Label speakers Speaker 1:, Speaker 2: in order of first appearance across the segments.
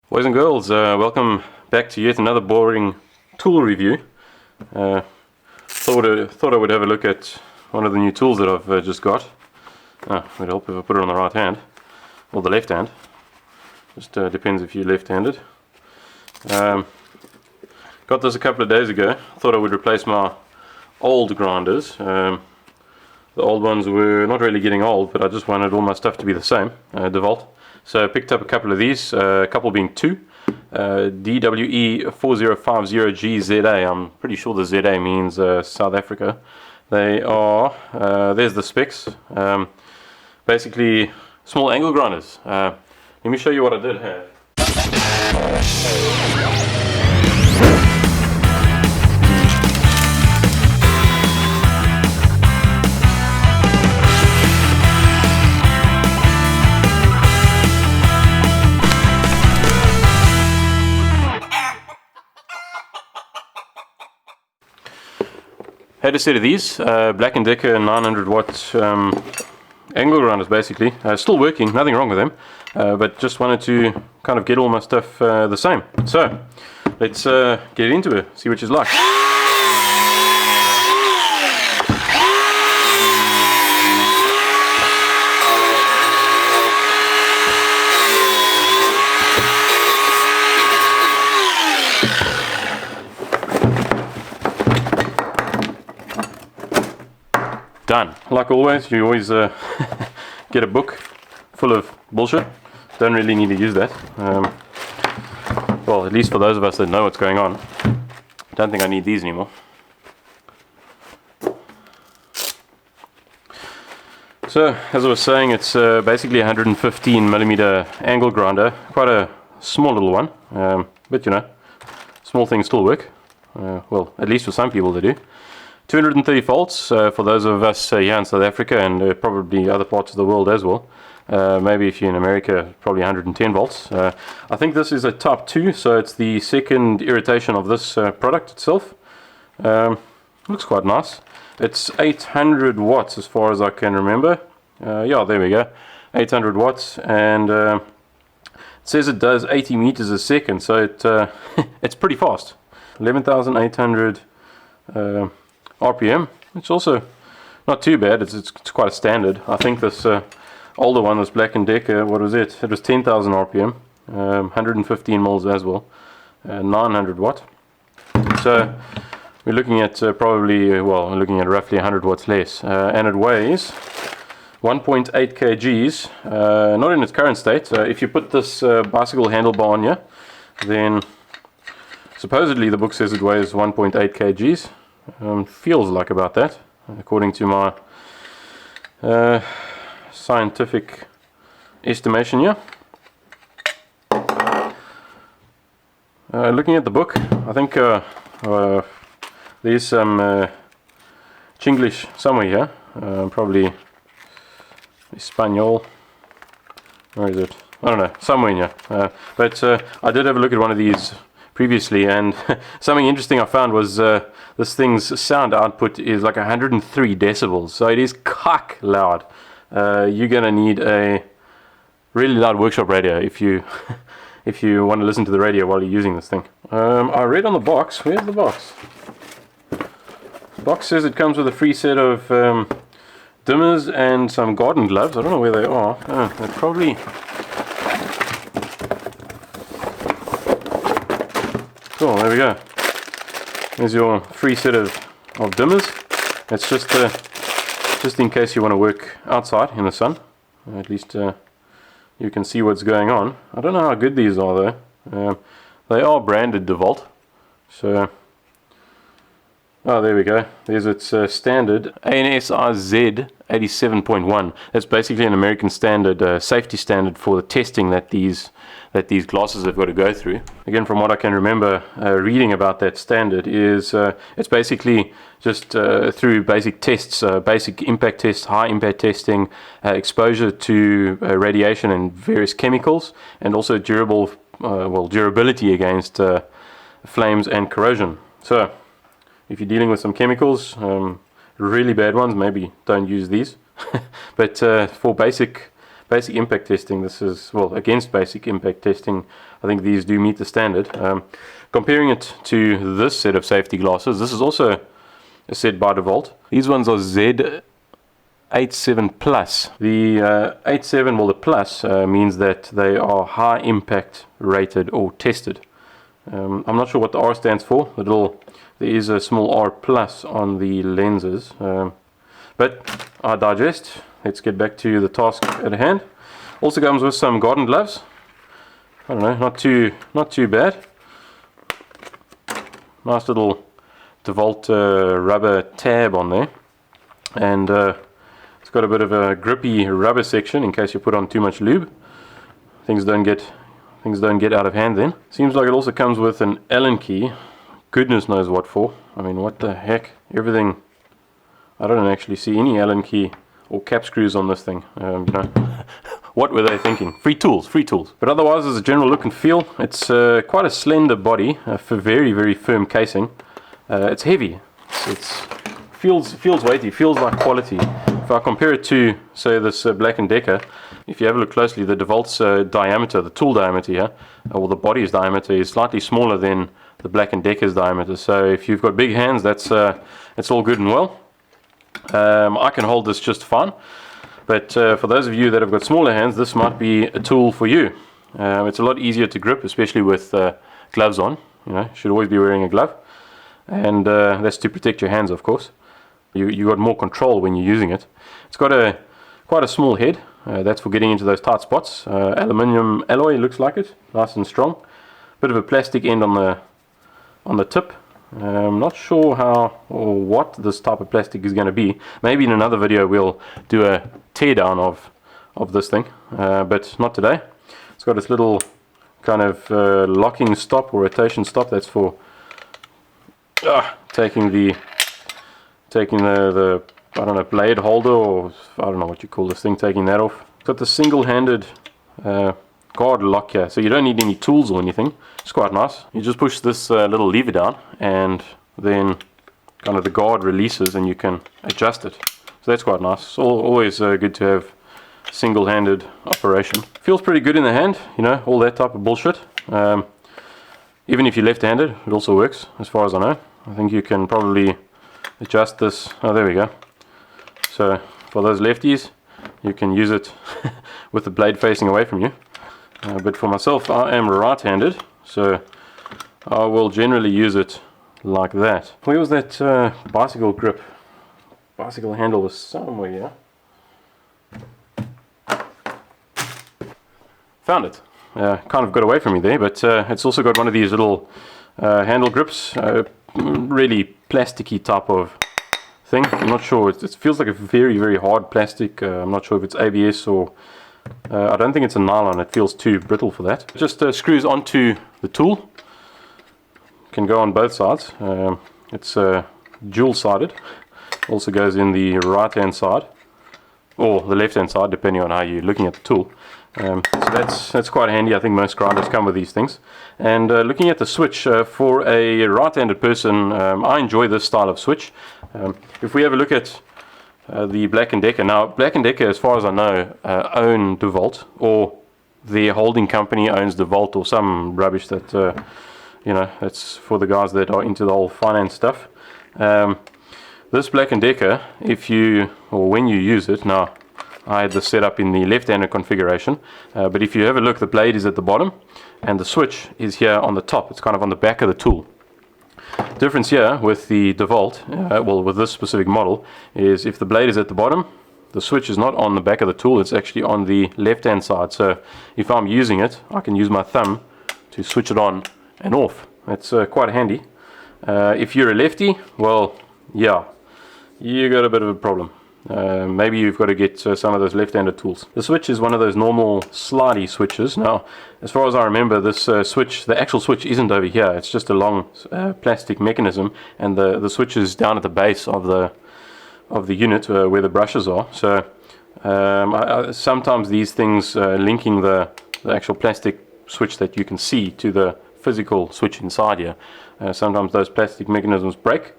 Speaker 1: Boys and girls, welcome back to yet another boring tool review. Thought I would have a look at one of the new tools that I've just got. It would help if I put it on the right hand, or the left hand. Just depends if you're left-handed. Got this a couple of days ago. Thought I would replace my old grinders. The old ones were not really getting old, but I just wanted all my stuff to be the same, DeWALT. So I picked up a couple of these, a couple being two, DWE4050GZA. I'm pretty sure the ZA means South Africa. They are, there's the specs, basically small angle grinders. Let me show you what I did have. Had a set of these, Black & Decker 900 watt angle grinders basically. Still working, nothing wrong with them, but just wanted to kind of get all my stuff the same. So, let's get into it, see what she's like. Done. Like always, you always get a book full of bullshit. Don't really need to use that. Well, at least for those of us that know what's going on. Don't think I need these anymore. So, as I was saying, it's basically a 115mm angle grinder. Quite a small little one, but you know, small things still work. Well, at least for some people they do. 230 volts for those of us here in South Africa, and probably other parts of the world as well. Maybe if you're in America, probably 110 volts. I think this is a type 2, so it's the second iteration of this product itself. Looks quite nice. It's 800 watts as far as I can remember. Yeah, there we go. 800 watts, and it says it does 80 meters a second, so it's pretty fast. 11,800 RPM. It's also not too bad. It's quite a standard. I think this older one, this Black & Decker, what was it? It was 10,000 RPM, 115 mils as well, 900 watt. So we're looking at probably, well, we're looking at roughly 100 watts less, and it weighs 1.8 kgs, not in its current state. If you put this bicycle handlebar on here, then supposedly the book says it weighs 1.8 kgs. Feels like about that, according to my scientific estimation here. Looking at the book, I think there's some Chinglish somewhere here, probably Espanol. Where is it? I don't know, somewhere in here. But I did have a look at one of these previously, and something interesting I found was this thing's sound output is like 103 decibels, so it is cock loud. You're gonna need a really loud workshop radio if you if you want to listen to the radio while you're using this thing. I read on the box, where's the box? The box says it comes with a free set of dimmers and some garden gloves. I don't know where they are. They're probably... Cool, there we go. There's your free set of dimmers. It's just in case you want to work outside in the sun. At least you can see what's going on. I don't know how good these are though. They are branded DeWALT. So, oh, there we go. There's its standard ANSI Z87.1. That's basically an American standard, safety standard for the testing that these glasses have got to go through. Again, from what I can remember reading about that standard, is it's basically just through basic tests, basic impact tests, high impact testing, exposure to radiation and various chemicals, and also durability against flames and corrosion. So if you're dealing with some chemicals, really bad ones, maybe don't use these. But for basic basic impact testing, this is, well, against basic impact testing, I think these do meet the standard. Comparing it to this set of safety glasses, this is also a set by DeWALT. These ones are Z87 Plus. The 87, well, the plus means that they are high impact rated or tested. I'm not sure what the R stands for. There is a small R plus on the lenses. But I digest. Let's get back to the task at hand. Also comes with some garden gloves. I don't know, not too bad. Nice little DeWALT rubber tab on there, and it's got a bit of a grippy rubber section in case you put on too much lube. Things don't get out of hand then. Seems like it also comes with an Allen key. Goodness knows what for. I mean, what the heck? Everything. I don't actually see any Allen key or cap screws on this thing. You know, what were they thinking? Free tools. But otherwise, as a general look and feel, it's quite a slender body for very, very firm casing. It's heavy. It feels weighty. Feels like quality. If I compare it to, say, this Black & Decker, if you have a look closely, the DeWALT's diameter, the tool diameter here, or the body's diameter, is slightly smaller than the Black & Decker's diameter. So if you've got big hands, that's all good and well. I can hold this just fine, but for those of you that have got smaller hands, this might be a tool for you. It's a lot easier to grip, especially with gloves on. You know, you should always be wearing a glove, and that's to protect your hands, of course. You got more control when you're using it. It's got quite a small head. That's for getting into those tight spots. Aluminium alloy, looks like it, nice and strong. Bit of a plastic end on the tip. I'm not sure how or what this type of plastic is going to be. Maybe in another video we'll do a teardown of this thing, but not today. It's got this little kind of locking stop or rotation stop. That's for taking the I don't know, blade holder, or I don't know what you call this thing, taking that off. It's got the single-handed guard lock here, so you don't need any tools or anything. It's quite nice. You just push this little lever down, and then kind of the guard releases and you can adjust it. So that's quite nice. It's always good to have single-handed operation. Feels pretty good in the hand, you know, all that type of bullshit. Even if you're left-handed, it also works, as far as I know. I think you can probably adjust this. Oh, there we go. So for those lefties, you can use it with the blade facing away from you. But for myself, I am right-handed, so I will generally use it like that. Where was that bicycle grip? Bicycle handle was somewhere here. Found it. Kind of got away from me there, but it's also got one of these little handle grips. Really plasticky type of thing. I'm not sure. It feels like a very, very hard plastic. I'm not sure if it's ABS or I don't think it's a nylon. It feels too brittle for that. It just screws onto the tool. Can go on both sides. It's dual-sided. Also goes in the right-hand side or the left-hand side, depending on how you're looking at the tool. So that's quite handy. I think most grinders come with these things. And looking at the switch, for a right-handed person, I enjoy this style of switch. If we have a look at the Black & Decker, now Black & Decker, as far as I know, own DeWALT, or their holding company owns DeWALT, or some rubbish that you know, that's for the guys that are into the whole finance stuff. This Black & Decker, if you, or when you use it, now I had this set up in the left-handed configuration, but if you have a look, the blade is at the bottom and the switch is here on the top. It's kind of on the back of the tool. Difference here with the DeWALT, well, with this specific model, is if the blade is at the bottom, the switch is not on the back of the tool, it's actually on the left-hand side. So if I'm using it, I can use my thumb to switch it on and off. That's quite handy. If you're a lefty, well, yeah, you got a bit of a problem. Maybe you've got to get some of those left-handed tools. The switch is one of those normal slidey switches. Now, as far as I remember, this switch, the actual switch isn't over here. It's just a long plastic mechanism, and the switch is down at the base of the unit where the brushes are. So sometimes these things linking the actual plastic switch that you can see to the physical switch inside here, sometimes those plastic mechanisms break.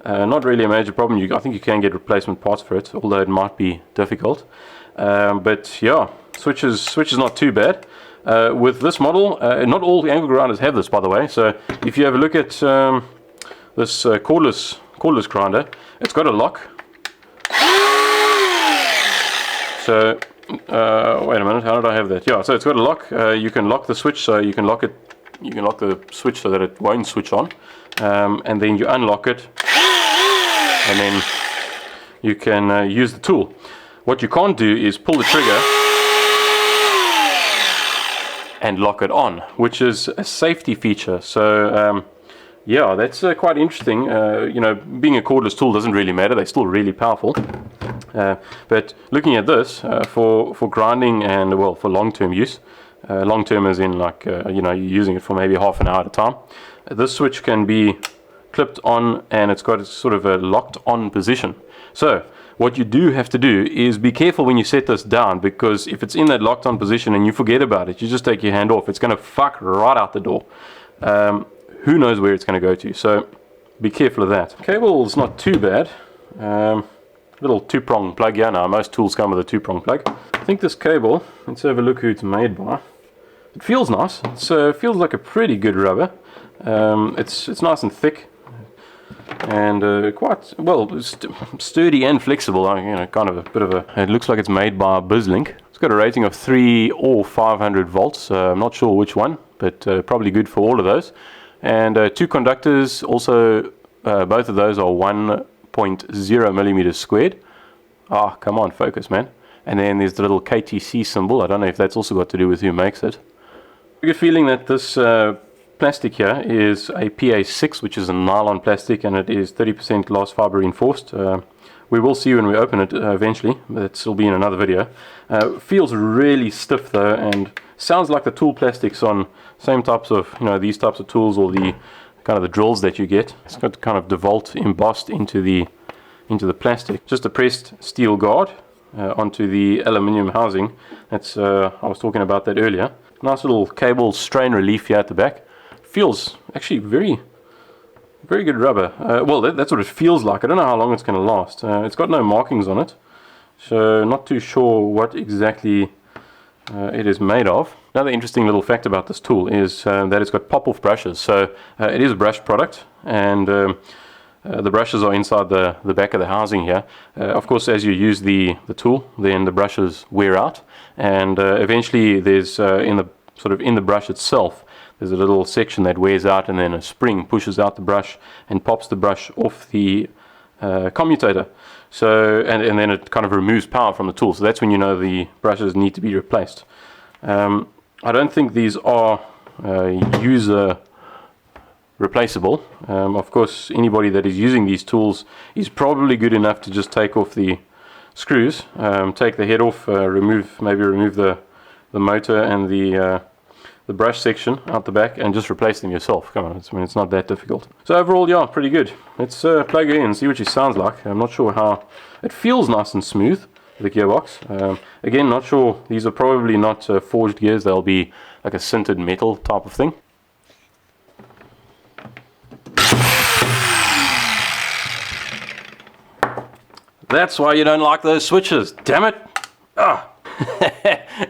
Speaker 1: Not really a major problem. I think you can get replacement parts for it, although it might be difficult. But yeah, switch is not too bad. With this model, not all angle grinders have this, by the way. So if you have a look at this cordless grinder, it's got a lock. So wait a minute, how did I have that? Yeah, so it's got a lock. You can lock the switch, so you can lock it. You can lock the switch so that it won't switch on, and then you unlock it, and then you can use the tool. What you can't do is pull the trigger and lock it on, which is a safety feature. So yeah, that's quite interesting. You know, being a cordless tool doesn't really matter, they're still really powerful. But looking at this, for grinding and, well, for long-term use, long-term as in like, you know, you're using it for maybe half an hour at a time, this switch can be clipped on, and it's got sort of a locked on position. So what you do have to do is be careful when you set this down, because if it's in that locked on position and you forget about it, you just take your hand off, it's going to fuck right out the door. Who knows where it's going to go to, so be careful of that. Cable's not too bad. Little two-prong plug here. Now most tools come with a two-prong plug. I think this cable, let's have a look who it's made by. It feels nice. It feels like a pretty good rubber. It's nice and thick, and quite well sturdy and flexible. You know, kind of a bit of a. It looks like it's made by BizLink. It's got a rating of 3 or 500 volts. I'm not sure which one, but probably good for all of those. And 2 conductors. Also, both of those are 1.0 millimeters squared. Ah, come on, focus, man. And then there's the little KTC symbol. I don't know if that's also got to do with who makes it. I get a feeling that this plastic here is a PA6, which is a nylon plastic, and it is 30% glass fiber reinforced. We will see when we open it eventually, but it'll be in another video. Feels really stiff though, and sounds like the tool plastics on same types of, you know, these types of tools, or the kind of the drills that you get. It's got kind of DeWALT embossed into the plastic. Just a pressed steel guard onto the aluminium housing. That's I was talking about that earlier. Nice little cable strain relief here at the back. Feels actually very good rubber. Well, that's what it feels like. I don't know how long it's going to last. It's got no markings on it, so not too sure what exactly it is made of. Another interesting little fact about this tool is that it's got pop-off brushes. So it is a brushed product, and the brushes are inside the back of the housing here. Of course, as you use the tool, then the brushes wear out, and eventually there's in the brush itself, there's a little section that wears out, and then a spring pushes out the brush and pops the brush off the commutator. So and then it kind of removes power from the tool. So that's when you know the brushes need to be replaced. I don't think these are user replaceable. Of course, anybody that is using these tools is probably good enough to just take off the screws, take the head off, remove the motor and the brush section out the back, and just replace them yourself. Come on, it's not that difficult. So overall, yeah, pretty good. Let's plug it in and see what she sounds like. I'm not sure how it feels. Nice and smooth, the gearbox. Again, not sure. These are probably not forged gears. They'll be like a sintered metal type of thing. That's why you don't like those switches, damn it! Ah.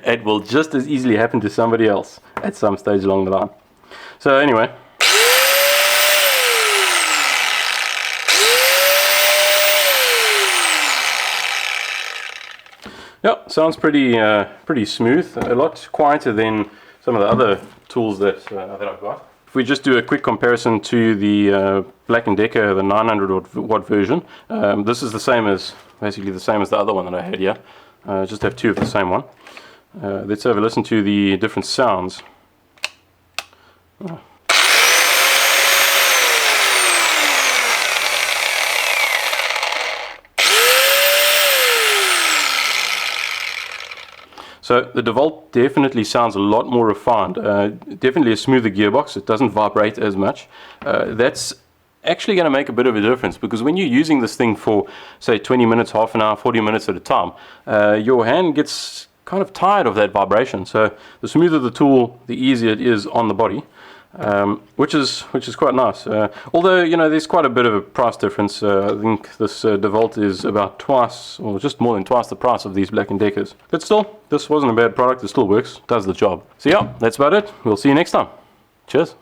Speaker 1: It will just as easily happen to somebody else at some stage along the line. So anyway, yeah, sounds pretty smooth. A lot quieter than some of the other tools that I've got. If we just do a quick comparison to the Black & Decker, the 900 watt version, this is basically the same as the other one that I had here. Just have 2 of the same one. Let's have a listen to the different sounds. Oh. So the DeWALT definitely sounds a lot more refined. Definitely a smoother gearbox. It doesn't vibrate as much. That's actually going to make a bit of a difference, because when you're using this thing for, say, 20 minutes, half an hour, 40 minutes at a time, your hand gets kind of tired of that vibration. So the smoother the tool, the easier it is on the body. which is quite nice. Although, you know, there's quite a bit of a price difference. I think this DeWALT is about twice, or just more than twice the price of these Black & Deckers. But still, this wasn't a bad product. It still works, does the job. So yeah, that's about it. We'll see you next time. Cheers.